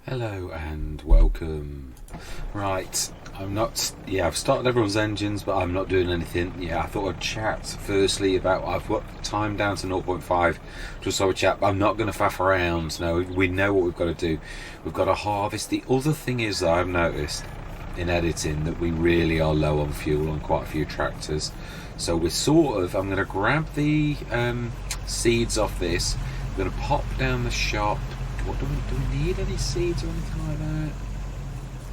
Hello and welcome. Right, I've started everyone's engines, but I'm not doing anything. I thought I'd chat firstly about, I've got time down to zero point 0.5, just so I chat, but I'm not going to faff around. No, we know what we've got to do. We've got to harvest. The other thing is that I've noticed in editing that we really are low on fuel on quite a few tractors. So I'm going to grab the seeds off this. I'm going to pop down the shop. Do we need any seeds or anything like that?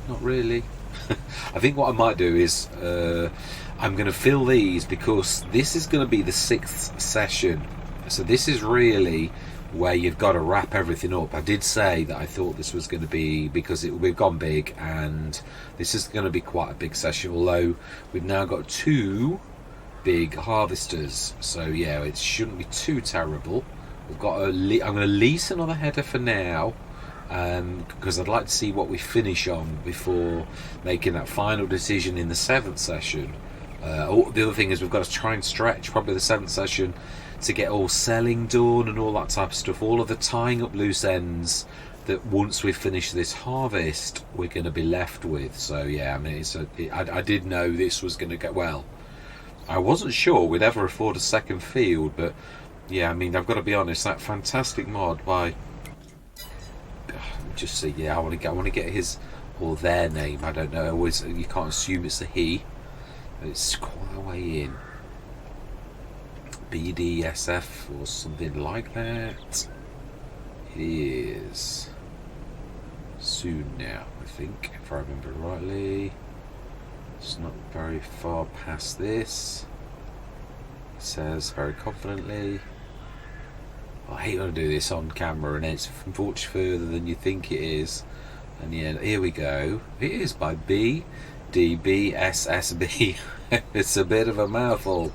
Not really. I think what I might do is I'm going to fill these because this is going to be the 6th session. So this is really where you've got to wrap everything up. I did say that I thought this was going to be, because we've gone big, and this is going to be quite a big session, although we've now got 2 big harvesters. So yeah, it shouldn't be too terrible. We've got I'm going to lease another header for now, because I'd like to see what we finish on before making that final decision in the 7th session. The other thing is we've got to try and stretch probably the 7th session to get all selling done and all that type of stuff, all of the tying up loose ends that once we finish this harvest we're going to be left with. So yeah, I mean, I did know this was going to go well. I wasn't sure we'd ever afford a second field, but yeah, I mean, I've got to be honest, that fantastic mod by just see, yeah, I want to get his or their name. I don't know. Always, you can't assume it's a he. It's quite a way in. BDSF or something like that. It is soon now, I think, if I remember rightly. It's not very far past this. It says very confidently. I hate when I do this on camera and it's much further than you think it is. And yeah, here we go. It is by BDBSSB. It's a bit of a mouthful,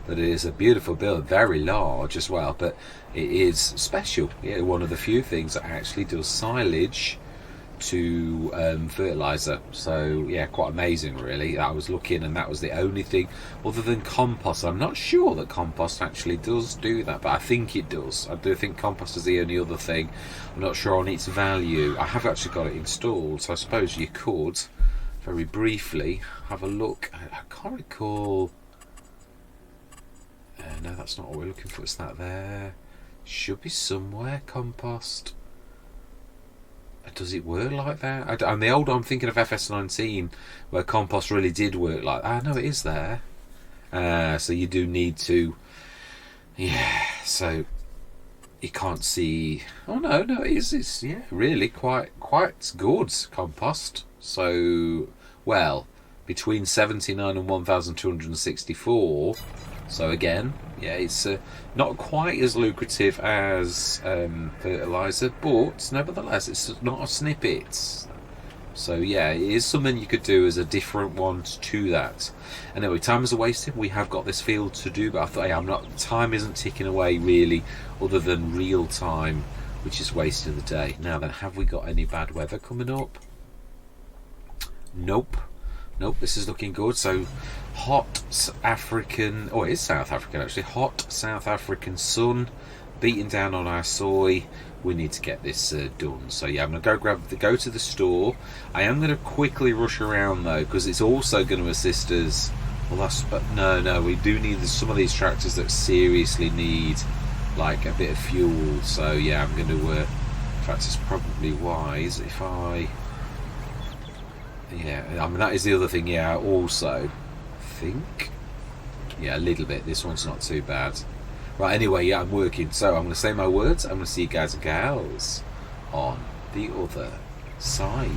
but it is a beautiful build, very large as well. But it is special. Yeah, one of the few things that actually does silage to fertilizer. So yeah, quite amazing really. I was looking and that was the only thing other than compost. I'm not sure that compost actually does do that, but I think it does. I do think compost is the only other thing. I'm not sure on its value. I have actually got it installed, so I suppose you could very briefly have a look. I can't recall. No, that's not what we're looking for. It's that there. Should be somewhere, compost. Does it work like that? I'm thinking of FS19, where compost really did work like that. No, it is there. So you do need to. Yeah. So you can't see. Oh no, it is. It's really quite good compost. So between 79 and 1,264. So again, yeah, it's not quite as lucrative as fertilizer, but nevertheless, it's not a snippet. So yeah, it is something you could do as a different one to that. Anyway, time is wasted. We have got this field to do, but I thought, time isn't ticking away really, other than real time, which is wasting the day. Now then, have we got any bad weather coming up? Nope, this is looking good. So hot African, it is South African actually, hot South African sun beating down on our soy. We need to get this done. So yeah, I'm going to go to the store. I am going to quickly rush around though, because it's also going to assist us. No, we do need some of these tractors that seriously need like a bit of fuel. So yeah, I'm going to in fact, it's probably wise if I that is the other thing. Yeah, also think a little bit, this one's not too bad. Right, anyway, yeah, I'm working, so I'm going to say my words. I'm going to see you guys and gals on the other side.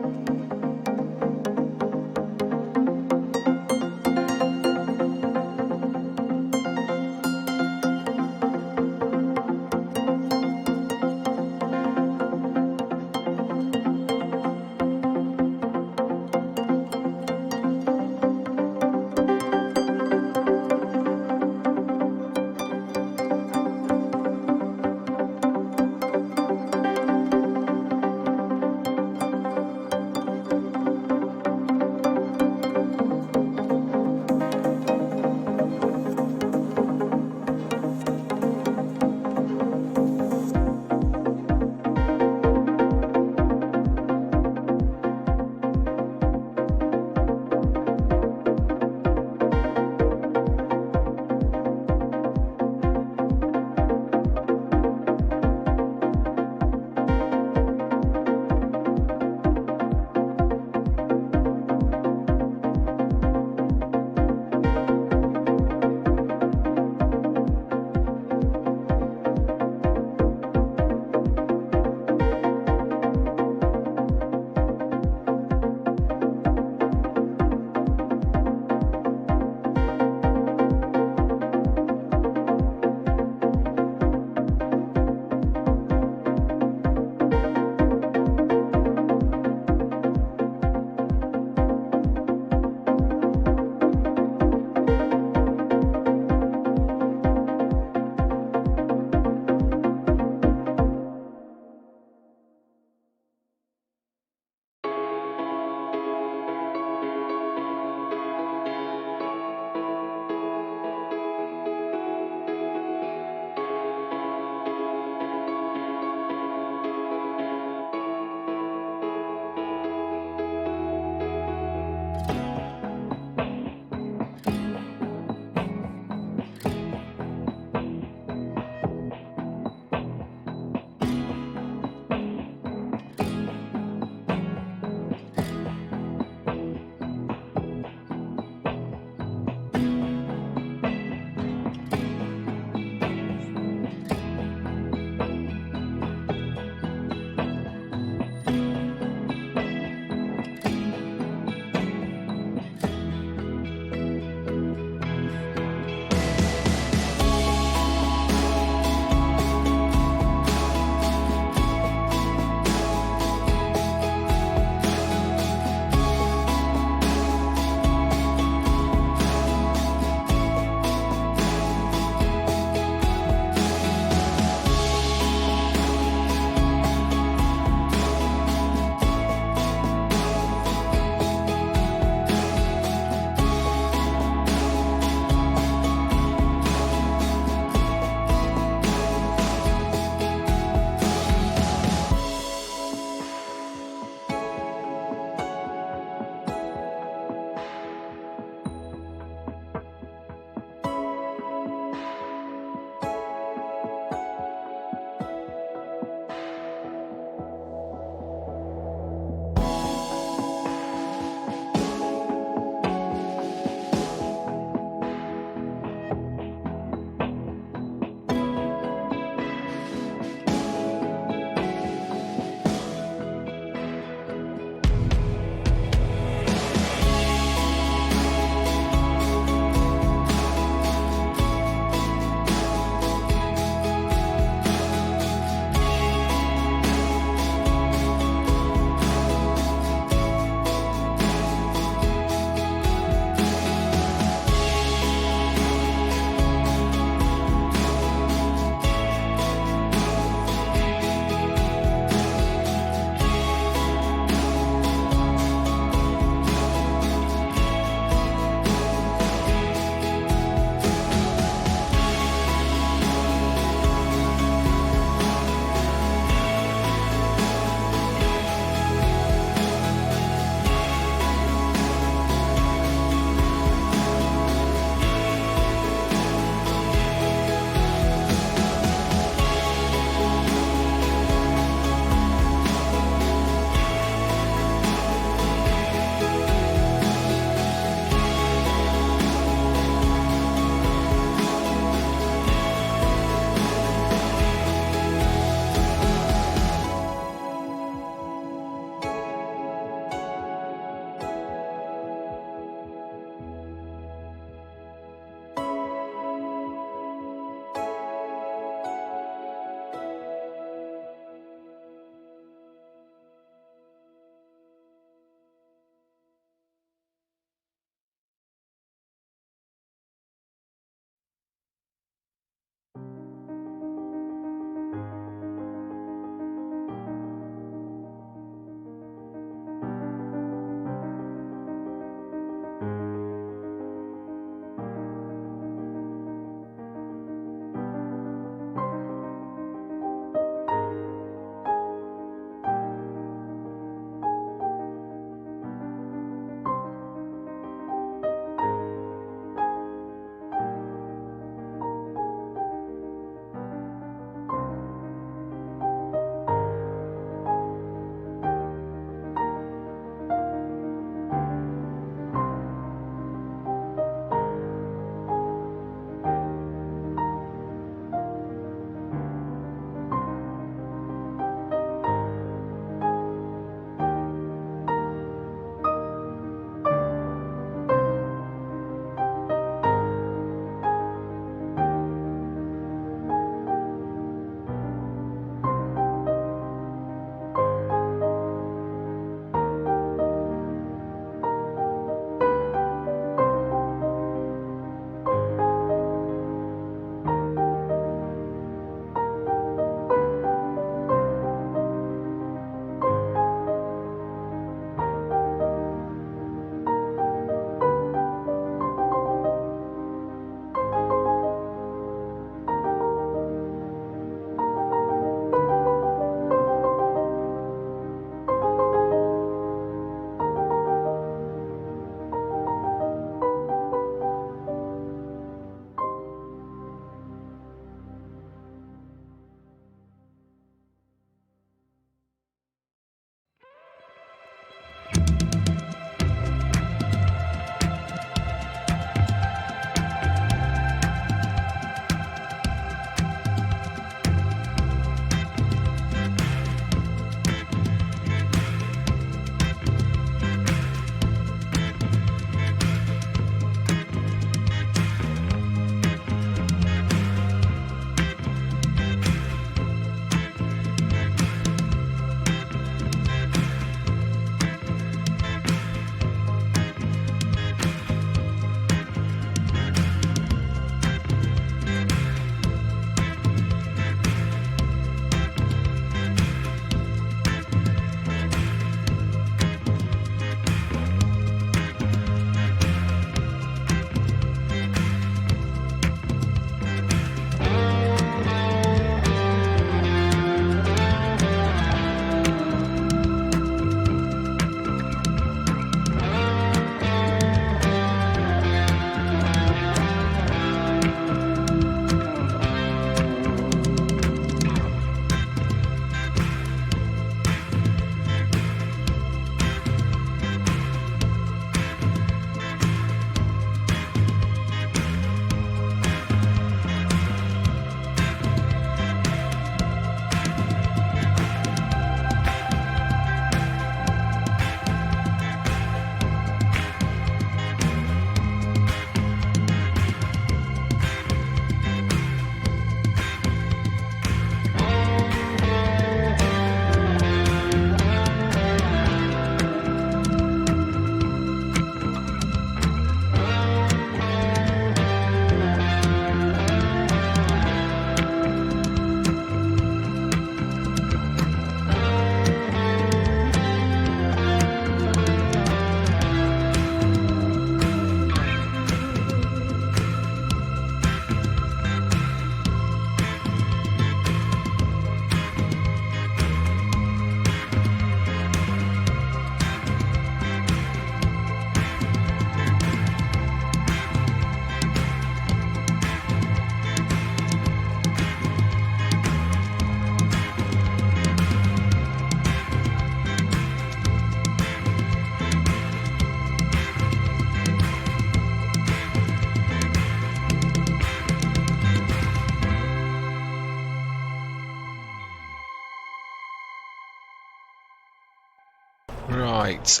Right,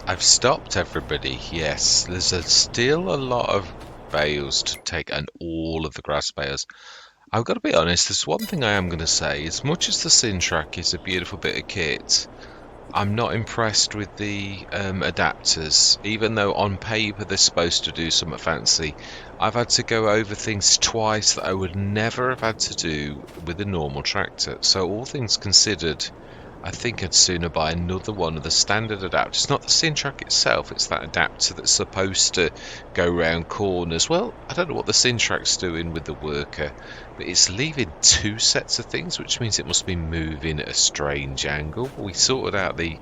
I've stopped everybody. Yes, still a lot of bales to take and all of the grass bales. I've got to be honest, there's one thing I am going to say. As much as the Sintrack is a beautiful bit of kit, I'm not impressed with the adapters. Even though on paper they're supposed to do something fancy, I've had to go over things twice that I would never have had to do with a normal tractor. So all things considered, I think I'd sooner buy another one of the standard adapters. Not the Sintrack itself, it's that adapter that's supposed to go round corners. Well, I don't know what the Sintrack's doing with the worker, but it's leaving two sets of things, which means it must be moving at a strange angle. We sorted out the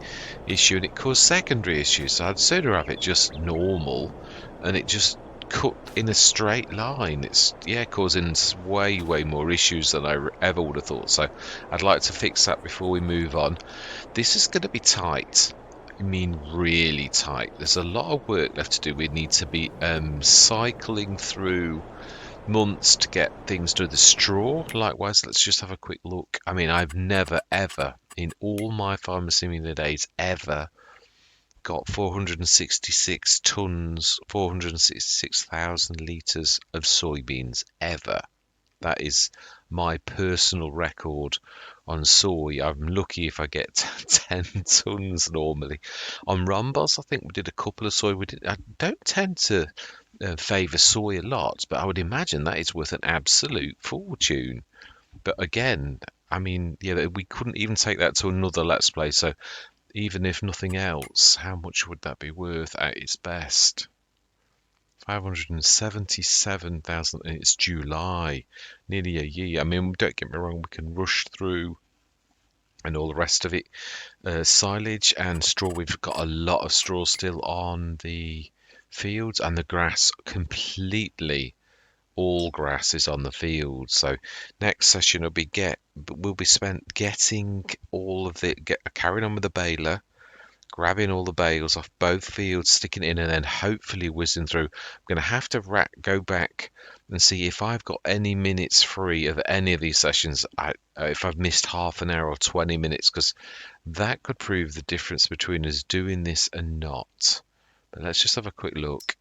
issue and it caused secondary issues, so I'd sooner have it just normal and it just cut in a straight line. It's causing way more issues than I ever would have thought. So I'd like to fix that before we move on. This is going to be tight. I mean, really tight. There's a lot of work left to do. We need to be cycling through months to get things to the straw. Likewise, let's just have a quick look. I mean, I've never ever in all my Farmer Simulator days ever got 466 tons, 466,000 litres of soybeans ever. That is my personal record on soy. I'm lucky if I get 10 tons normally. On Rhombos, I think we did a couple of soy. I don't tend to favour soy a lot, but I would imagine that is worth an absolute fortune. But again, I mean, yeah, we couldn't even take that to another Let's Play, so even if nothing else, how much would that be worth at its best? 577,000, and it's July, nearly a year. I mean, don't get me wrong, we can rush through and all the rest of it. Silage and straw, we've got a lot of straw still on the fields, and the grass completely, all grass is on the field. So next session will be spent getting all of carrying on with the baler, grabbing all the bales off both fields, sticking it in, and then hopefully whizzing through. I'm going to have to go back and see if I've got any minutes free of any of these sessions. If I've missed half an hour or 20 minutes, because that could prove the difference between us doing this and not. But let's just have a quick look.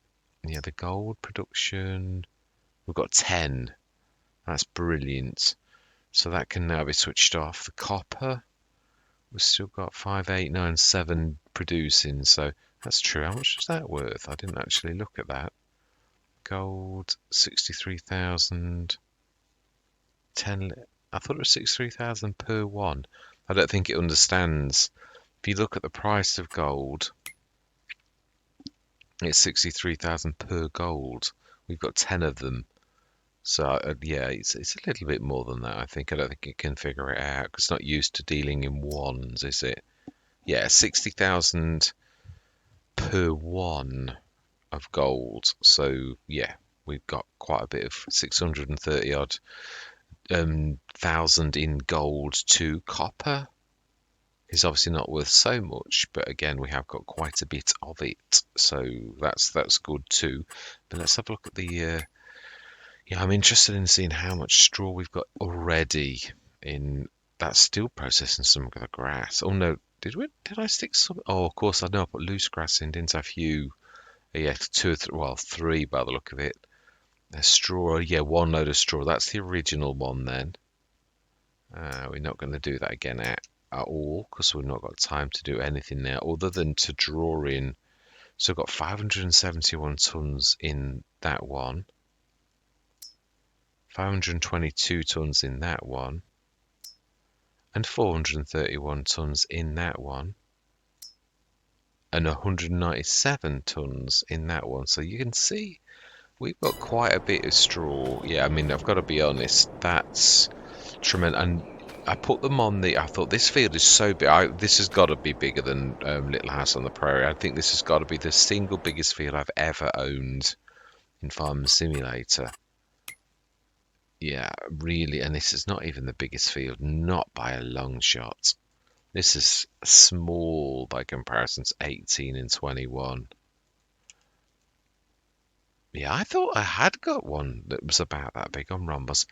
Yeah, the gold production, we've got 10. That's brilliant. So that can now be switched off. The copper, we've still got 5897 producing, so that's true. How much is that worth? I didn't actually look at that. Gold, 63,000. 10. I thought it was 63,000 per one. I don't think it understands. If you look at the price of gold, it's 63,000 per gold. We've got 10 of them. So yeah, it's a little bit more than that, I think. I don't think it can figure it out because it's not used to dealing in ones, is it? Yeah, 60,000 per one of gold. So yeah, we've got quite a bit of 630 odd thousand in gold to copper. Is obviously not worth so much, but again, we have got quite a bit of it, so that's good too. But let's have a look at the. Yeah, I'm interested in seeing how much straw we've got already in. That's still processing some of the grass. Oh no, did I stick some? Oh, of course I know I put loose grass in, didn't I? A few. Yeah, two or three, well, three by the look of it. A straw, yeah, one load of straw. That's the original one then. We're not going to do that again at all because we've not got time to do anything now other than to draw in. So I've got 571 tons in that one. 522 tons in that one, and 431 tons in that one, and 197 tons in that one. So you can see we've got quite a bit of straw. Yeah, I mean, I've got to be honest, that's tremendous. And I put them on I thought this field is so big. This has got to be bigger than Little House on the Prairie. I think this has got to be the single biggest field I've ever owned in Farming Simulator. Yeah, really, and this is not even the biggest field, not by a long shot. This is small by comparison to 18 and 21. Yeah, I thought I had got one that was about that big on Rhombus.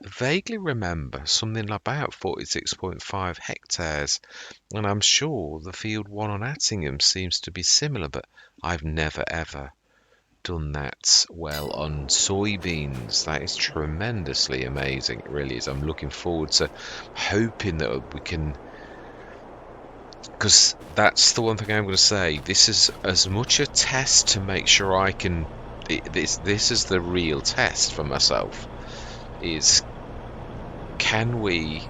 Vaguely remember something about 46.5 hectares, and I'm sure the field one on Attingham seems to be similar, but I've never ever done that well on soybeans. That is tremendously amazing. It really is. I'm looking forward to hoping that we can, because that's the one thing I'm going to say. This is as much a test to make sure I can. This is the real test for myself. Is can we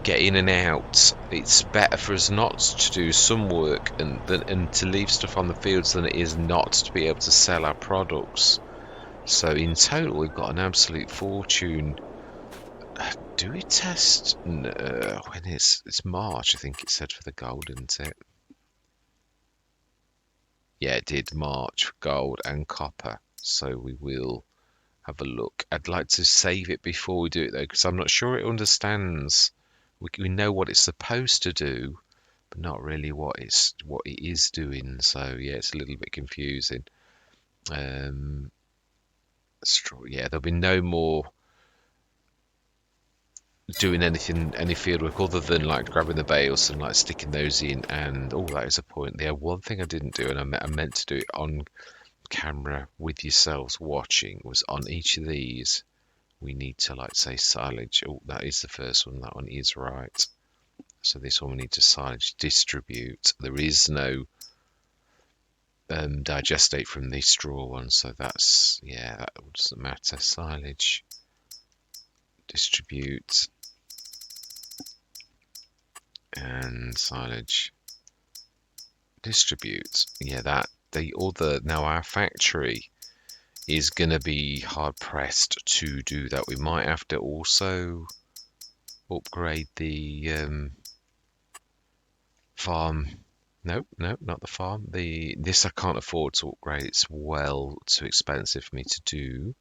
get in and out? It's better for us not to do some work and to leave stuff on the fields than it is not to be able to sell our products. So in total, we've got an absolute fortune. Do we test when it's March? I think it said for the gold, didn't it? Yeah, it did March for gold and copper. So we will have a look. I'd like to save it before we do it though, because I'm not sure it understands. We know what it's supposed to do, but not really what it is doing. So yeah, it's a little bit confusing. Yeah, there'll be no more doing any field work other than like grabbing the bales and like sticking those in. And oh, that is a point there. One thing I didn't do, and I meant to do it on camera with yourselves watching, was on each of these we need to like say silage. Oh, that is the first one. That one is right. So this one we need to silage distribute. There is no digestate from the straw one, so that's, yeah, that doesn't matter. Silage distribute and silage distribute. Yeah, that the other, now our factory is going to be hard pressed to do that. We might have to also upgrade the farm. No, not the farm. This I can't afford to upgrade. It's well too expensive for me to do.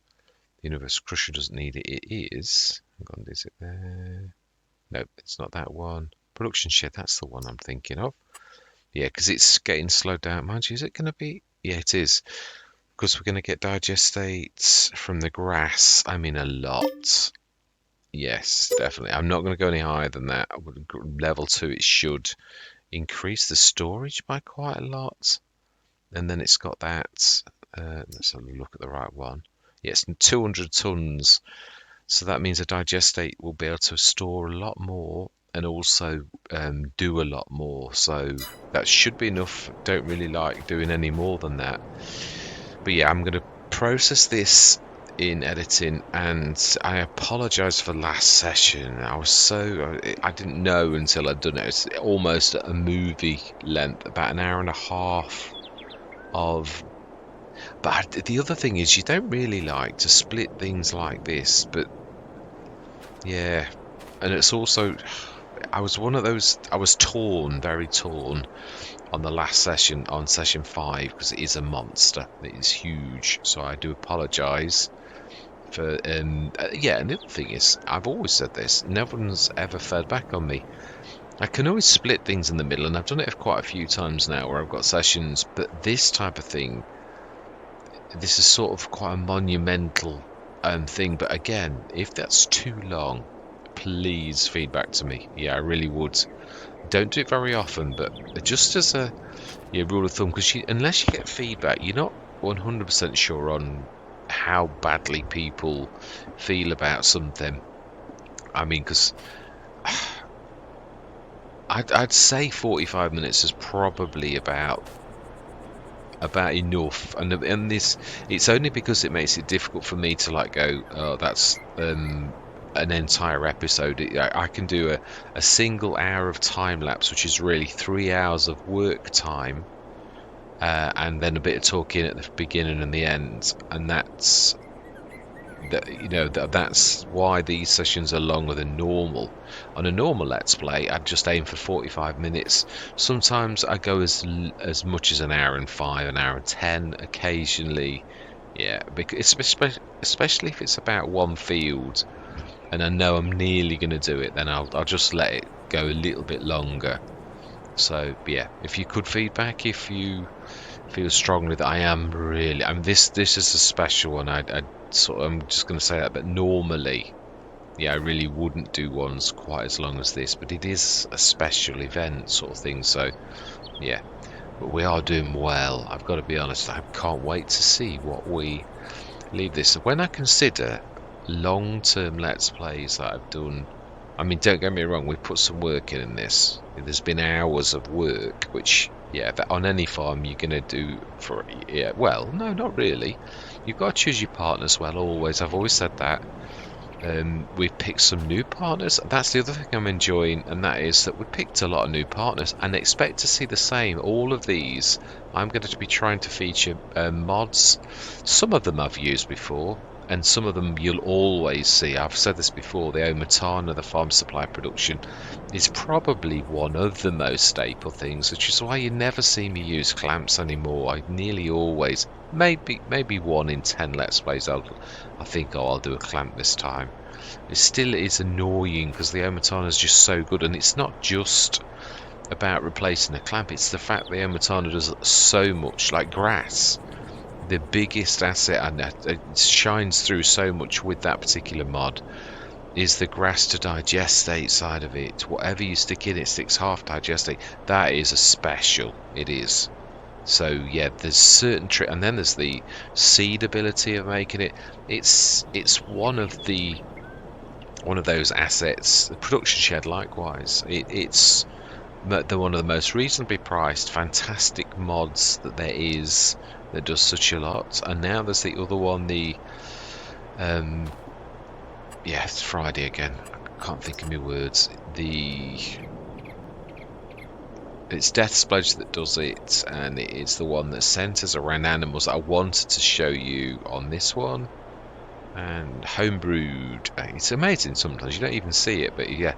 The Universal Crusher doesn't need it. It is. Hang on, is it there? No, it's not that one. Production shed, that's the one I'm thinking of. Yeah, because it's getting slowed down. Mind you, is it going to be? Yeah, it is. Because we're going to get digestates from the grass. I mean, a lot. Yes, definitely. I'm not going to go any higher than that. Level 2, it should increase the storage by quite a lot. And then it's got that. Let's have a look at the right one. Yes, 200 tons. So that means a digestate will be able to store a lot more and also do a lot more. So that should be enough. Don't really like doing any more than that. But yeah, I'm going to process this in editing, and I apologize for last session. I didn't know until I'd done it. It's almost a movie length, about an hour and a half of. But the other thing is, you don't really like to split things like this, but yeah, and it's also, I was one of those, I was torn, very torn on the last session, on session 5, because it is a monster. It is huge, so I do apologise for. Yeah, and the other thing is, I've always said this, no one's ever fed back on me. I can always split things in the middle, and I've done it quite a few times now where I've got sessions, but this type of thing, this is sort of quite a monumental thing. But again, if that's too long, please feedback to me. Yeah, I really would. Don't do it very often, but just as a rule of thumb, because unless you get feedback, you're not 100% sure on how badly people feel about something. I mean, because I'd say 45 minutes is probably about enough, and this, it's only because it makes it difficult for me to like go, oh, that's an entire episode. I can do a single hour of time lapse, which is really 3 hours of work time, and then a bit of talking at the beginning and the end, and that's that's why these sessions are longer than normal. On a normal Let's Play, I'd just aim for 45 minutes. Sometimes I go as much as an hour and 5, an hour and 10 occasionally. Yeah, because especially if it's about one field and I know I'm nearly going to do it, then I'll just let it go a little bit longer. So yeah, if you could feedback, if you feel strongly that I am really. I mean, this is a special one. I'm just going to say that, but normally, yeah, I really wouldn't do ones quite as long as this. But it is a special event sort of thing. So yeah, but we are doing well. I've got to be honest. I can't wait to see what we leave this. When I consider long-term Let's Plays that I've done, I mean, don't get me wrong, we've put some work in this. There's been hours of work, which, yeah, that on any farm you're going to do for, yeah, well, no, not really. You've got to choose your partners well, always. I've always said that. We've picked some new partners. That's the other thing I'm enjoying, and that is that we've picked a lot of new partners and expect to see the same. All of these, I'm going to be trying to feature mods. Some of them I've used before, and some of them you'll always see. I've said this before, the Omatana, the farm supply production, is probably one of the most staple things, which is why you never see me use clamps anymore. I nearly always, maybe 1 in 10 Let's Plays, I think I'll do a clamp this time. It still is annoying because the Omatana is just so good, and it's not just about replacing a clamp, it's the fact the Omatana does so much, like grass. The biggest asset, and it shines through so much with that particular mod, is the grass to digestate side of it. Whatever you stick in, it sticks half digestate. That is a special. It is. So yeah, there's certain trick, and then there's the seed ability of making it. It's one of those assets. The production shed, likewise. It's one of the most reasonably priced, fantastic mods that there is, that does such a lot. And now there's the other one, the yeah, it's Friday again. I can't think of my words. It's Death's Pledge that does it, and it's the one that centers around animals that I wanted to show you on this one. And homebrewed, it's amazing sometimes, you don't even see it, but yeah,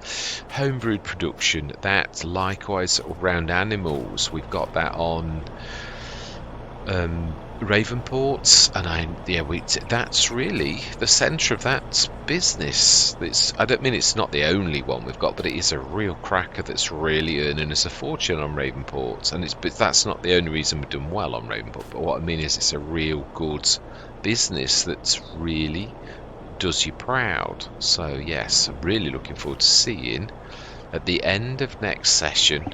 homebrewed production, that likewise around animals. We've got that on Ravenports, and that's really the centre of that business. I don't mean it's not the only one we've got, but it is a real cracker that's really earning us a fortune on Ravenports, but that's not the only reason we're doing well on Ravenport. But what I mean is it's a real good business that's really does you proud. So yes, really looking forward to seeing at the end of next session,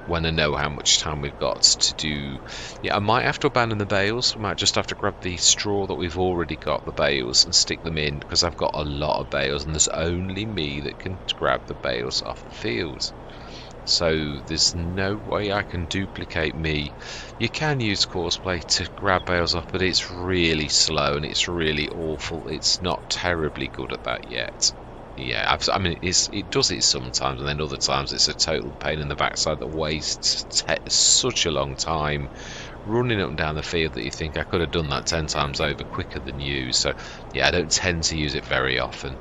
when I know how much time we've got to do. Yeah, I might have to abandon the bales. I might just have to grab the straw that we've already got, the bales, and stick them in, because I've got a lot of bales and there's only me that can grab the bales off the field. So there's no way I can duplicate me. You can use Courseplay to grab bales off, but it's really slow and it's really awful. It's not terribly good at that yet. Yeah, I mean, it does it sometimes, and then other times it's a total pain in the backside that wastes such a long time running up and down the field that you think I could have done that 10 times over quicker than you. So yeah, I don't tend to use it very often.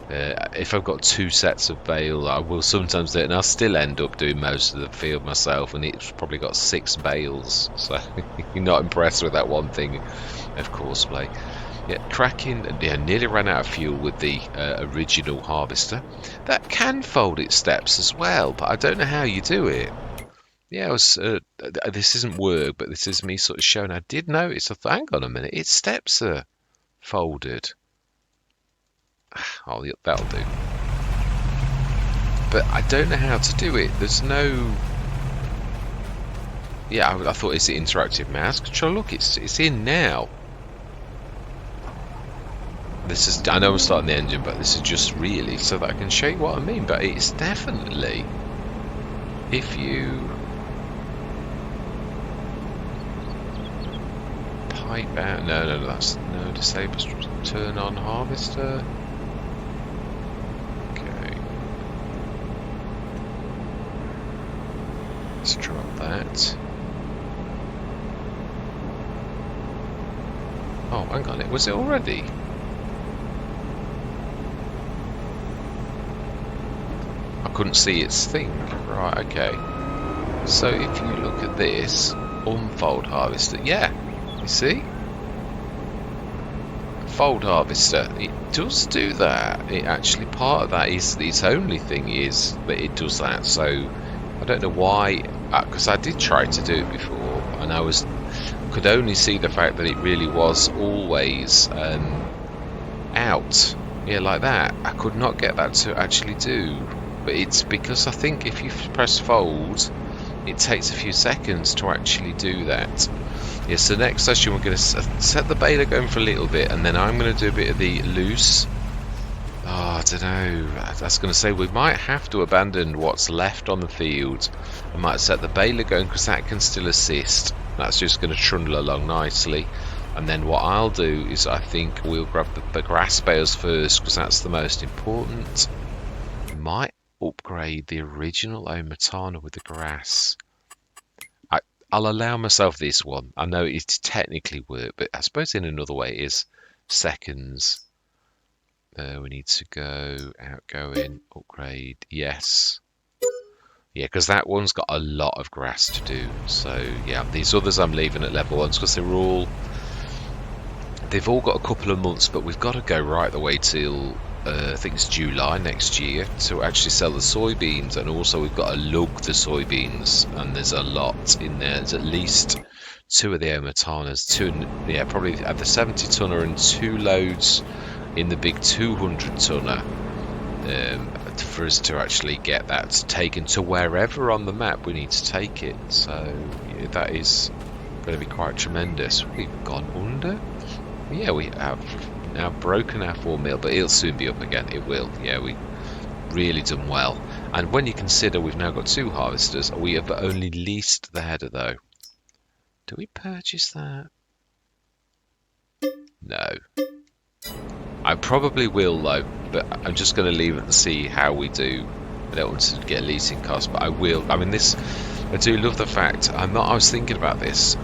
If I've got 2 sets of bale, I will sometimes do it, and I'll still end up doing most of the field myself, and it's probably got 6 bales, so you're not impressed with that one thing, of Courseplay. Yeah, cracking. Yeah, nearly ran out of fuel with the original harvester. That can fold its steps as well, but I don't know how you do it. Yeah, this isn't work, but this is me sort of showing. I did notice. I thought, hang on a minute, its steps are folded. Oh, that'll do. But I don't know how to do it. There's no. Yeah, I thought it's the interactive mouse control. Look, it's in now. This is, I know I'm starting the engine, but this is just really so that I can show you what I mean. But it's definitely, if you pipe out, no, that's no disable, turn on harvester. Okay, let's drop that. Oh, hang on, was it already? Couldn't see its thing. Right, okay. So if you look at this unfold harvester, yeah, you see? Fold harvester, it does do that. It actually, part of that is, its only thing is that it does that. So I don't know why, because I did try to do it before, and I was could only see the fact that it really was always out. Yeah, like that. I could not get that to actually do. But it's because I think if you press fold, it takes a few seconds to actually do that. Yeah, so next session we're going to set the baler going for a little bit, and then I'm going to do a bit of the loose. Oh, I don't know. That's going to say we might have to abandon what's left on the field. I might set the baler going because that can still assist. That's just going to trundle along nicely. And then what I'll do is I think we'll grab the grass bales first because that's the most important. Might upgrade the original Omatana with the grass. I'll allow myself this one. I know it technically work, but I suppose in another way it is seconds. We need to go outgoing, upgrade, yes. Yeah, because that one's got a lot of grass to do. So yeah, these others I'm leaving at level 1 because they've all got a couple of months, but we've got to go right the way till I think it's July next year to actually sell the soybeans, and also we've got to lug the soybeans, and there's a lot in there. There's at least 2 of the Omatanas, probably at the 70 tonner and 2 loads in the big 200 tonner for us to actually get that taken to wherever on the map we need to take it. So yeah, that is going to be quite tremendous. We've gone under. Yeah, we have now broken our 4 mil, but it'll soon be up again. It will. Yeah, we really done well. And when you consider we've now got 2 harvesters, we have only leased the header though. Do we purchase that? No. I probably will though, but I'm just going to leave it and see how we do. I don't want to get a leasing cost, but I will. I mean, I do love the fact. I was thinking about this.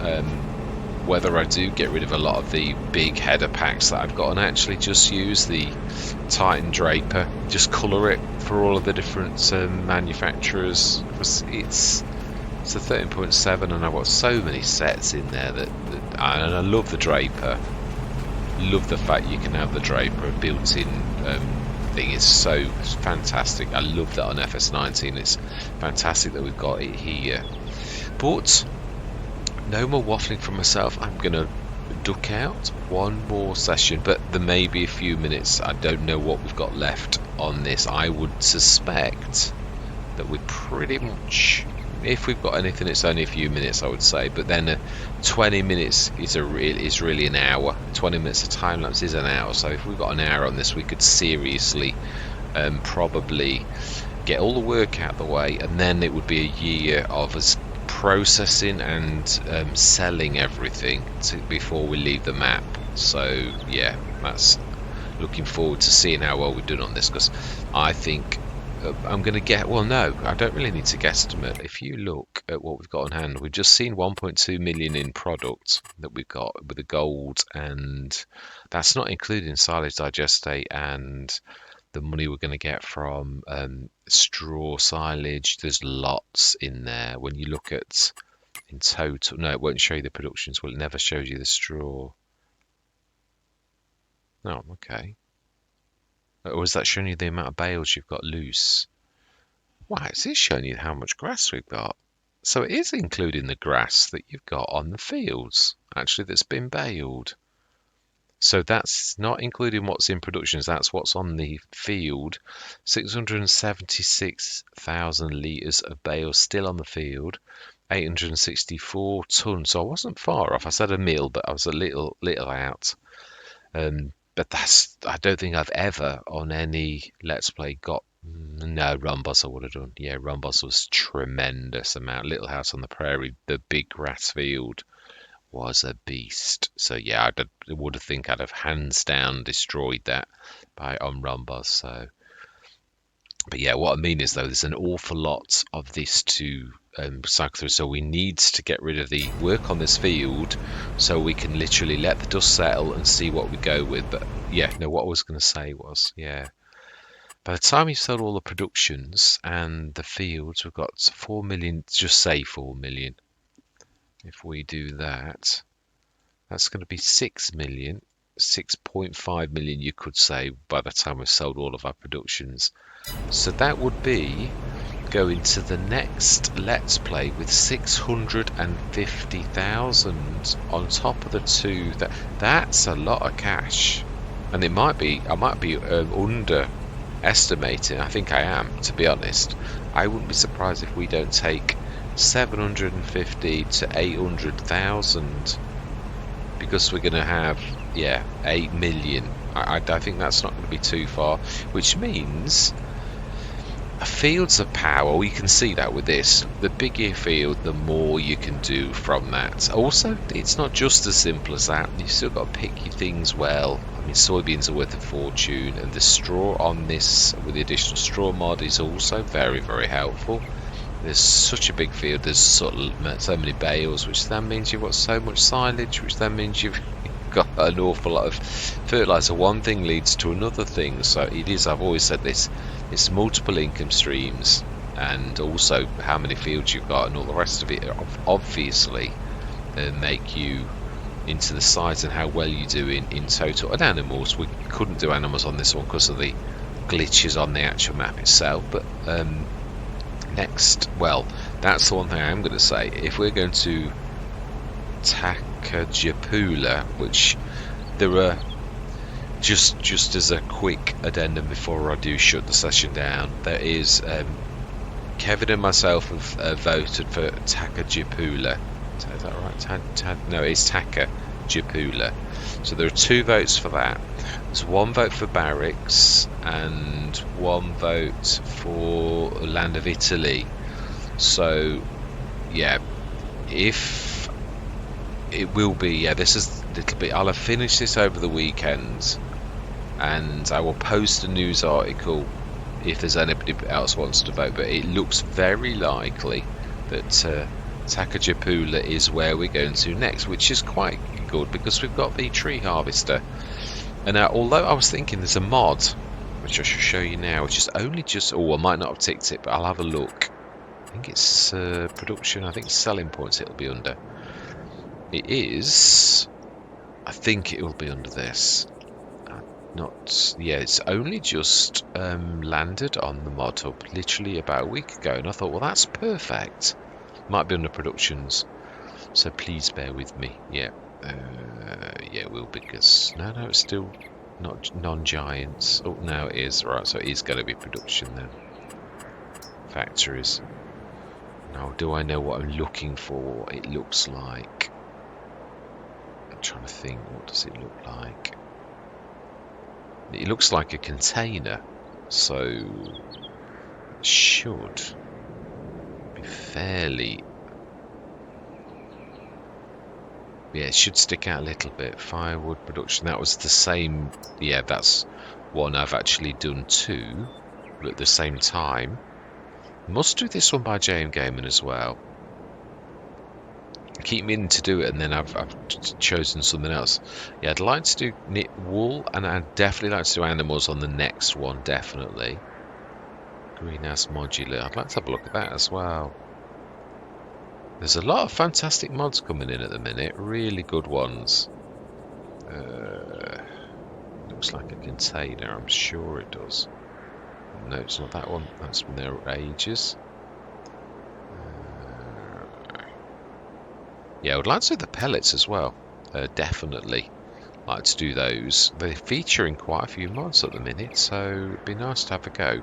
Whether I do get rid of a lot of the big header packs that I've got and actually just use the Titan Draper, just colour it for all of the different manufacturers. It's a 13.7 and I've got so many sets in there and I love the Draper. Love the fact you can have the Draper built-in thing. It's so fantastic. I love that on FS19. It's fantastic that we've got it here. But no more waffling from myself. I'm going to duck out one more session, but there may be a few minutes. I don't know what we've got left on this. I would suspect that we're pretty much, if we've got anything, it's only a few minutes, I would say. But then 20 minutes is really an hour. 20 minutes of time lapse is an hour. So if we've got an hour on this, we could seriously probably get all the work out of the way, and then it would be a year of us processing and selling everything before we leave the map. So yeah, that's looking forward to seeing how well we've done on this, because I think I'm going to get, well no, I don't really need to guesstimate. If you look at what we've got on hand, we've just seen 1.2 million in product that we've got with the gold, and that's not including silage digestate and the money we're going to get from straw silage. There's lots in there. When you look at in total, no, it won't show you the productions. Well, it never shows you the straw. Oh, okay. Or is that showing you the amount of bales you've got loose? Wow, it is showing you how much grass we've got. So it is including the grass that you've got on the fields, actually, that's been baled. So that's not including what's in productions, that's what's on the field. 676,000 litres of bale still on the field. 864 tonnes. So I wasn't far off. I said a mil, but I was a little out. But I don't think I've ever on any Let's Play got. No, Rumboss I would have done. Yeah, Rumboss was tremendous amount. Little House on the Prairie, the big grass field, was a beast. So yeah, I would have think I'd have hands down destroyed that on Rumboss. So, but yeah, what I mean is though, there's an awful lot of this to cycle through. So we need to get rid of the work on this field, so we can literally let the dust settle and see what we go with. But yeah, no, what I was going to say was, yeah, by the time you've sold all the productions and the fields, we've got 4 million. Just say 4 million. If we do that, that's going to be 6 million, 6.5 million, you could say, by the time we've sold all of our productions. So that would be go into the next Let's Play with 650,000 on top of the two. That's a lot of cash, and I might be underestimating. I think I am, to be honest. I wouldn't be surprised if we don't take 750 to 800,000, because we're going to have 8 million. I think that's not going to be too far, which means fields of power. We can see that with this. The bigger your field, the more you can do from that. Also, it's not just as simple as that. You've still got to pick your things well. I mean, soybeans are worth a fortune, and the straw on this with the additional straw mod is also very, very helpful. There's such a big field, there's so many bales, which then means you've got so much silage, which then means you've got an awful lot of fertilizer. One thing leads to another thing, so it is, I've always said this, it's multiple income streams, and also how many fields you've got and all the rest of it obviously make you into the size and how well you do in total. And animals, we couldn't do animals on this one because of the glitches on the actual map itself, but next, well, that's the one thing I am going to say. If we're going to Takajapula, which there are, just as a quick addendum before I do shut the session down, there is Kevin and myself have voted for Takajapula. Is that right? No, it's Takajapula. So there are 2 votes for that. There's 1 vote for barracks and 1 vote for Land of Italy. So yeah, if it will be, this is a little bit, I'll have finished this over the weekend, and I will post a news article if there's anybody else wants to vote, but it looks very likely that Takajapula is where we're going to next, which is quite good because we've got the tree harvester. And although I was thinking there's a mod which I should show you now, which is only just, I might not have ticked it, but I'll have a look. I think it's production, I think selling points it'll be under. It is, I think it will be under this. It's only just landed on the mod hub literally about a week ago, and I thought, well, that's perfect. Might be under productions, so please bear with me. It will, because no, it's still not non-giants. Oh, now it is, right, so it is going to be production then. Factories. Now, do I know what I'm looking for? It looks like, I'm trying to think, what does it look like? It looks like a container, so it should be fairly, it should stick out a little bit. Firewood production, that was the same, that's one I've actually done 2, but at the same time. Must do this one by JM Gaming as well. I keep meaning to do it, and then I've chosen something else. I'd like to do knit wool, and I'd definitely like to do animals on the next one, definitely. Greenhouse modular, I'd like to have a look at that as well. There's a lot of fantastic mods coming in at the minute, really good ones. Looks like a container, I'm sure it does. No, it's not that one, that's been there ages. I would like to do the pellets as well, definitely like to do those. They're featuring quite a few mods at the minute, so it'd be nice to have a go.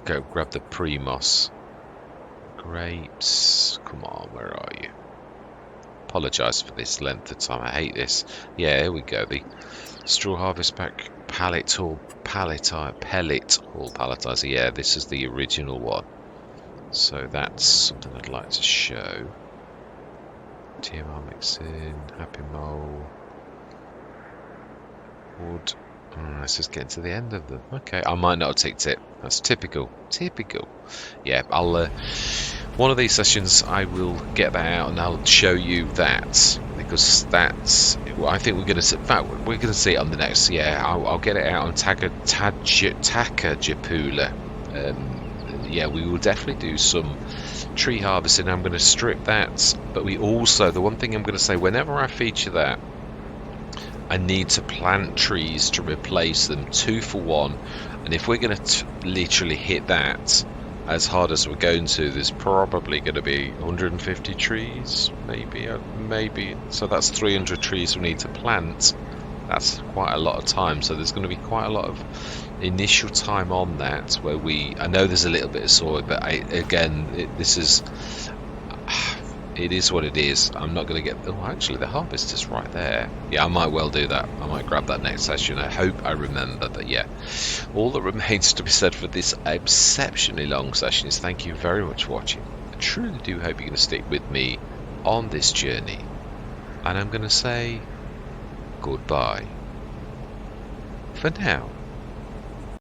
Go grab the Primos. Grapes, come on, where are you? Apologise for this length of time, I hate this. Here we go, the straw harvest pack pellet hall palletizer. This is the original one. So that's something I'd like to show. TMR mixing, Happy Mole, wood. Let's just get to the end of them. Okay, I might not have ticked it. That's typical. I'll one of these sessions I will get that out and I'll show you that, because that's, well, I think we're going to, in fact, we're going to see it on the next. I'll get it out on Takajapula. We will definitely do some tree harvesting. I'm going to strip that, but we also, the one thing I'm going to say, whenever I feature that, I need to plant trees to replace them, 2 for 1. And if we're going to literally hit that as hard as we're going to, there's probably going to be 150 trees, maybe. So that's 300 trees we need to plant. That's quite a lot of time. So there's going to be quite a lot of initial time on that where I know there's a little bit of soil, but it is what it is. I'm not going to get... Oh, actually, the harvest is right there. Yeah, I might well do that. I might grab that next session. I hope I remember that, yeah. All that remains to be said for this exceptionally long session is thank you very much for watching. I truly do hope you're going to stick with me on this journey. And I'm going to say goodbye for now.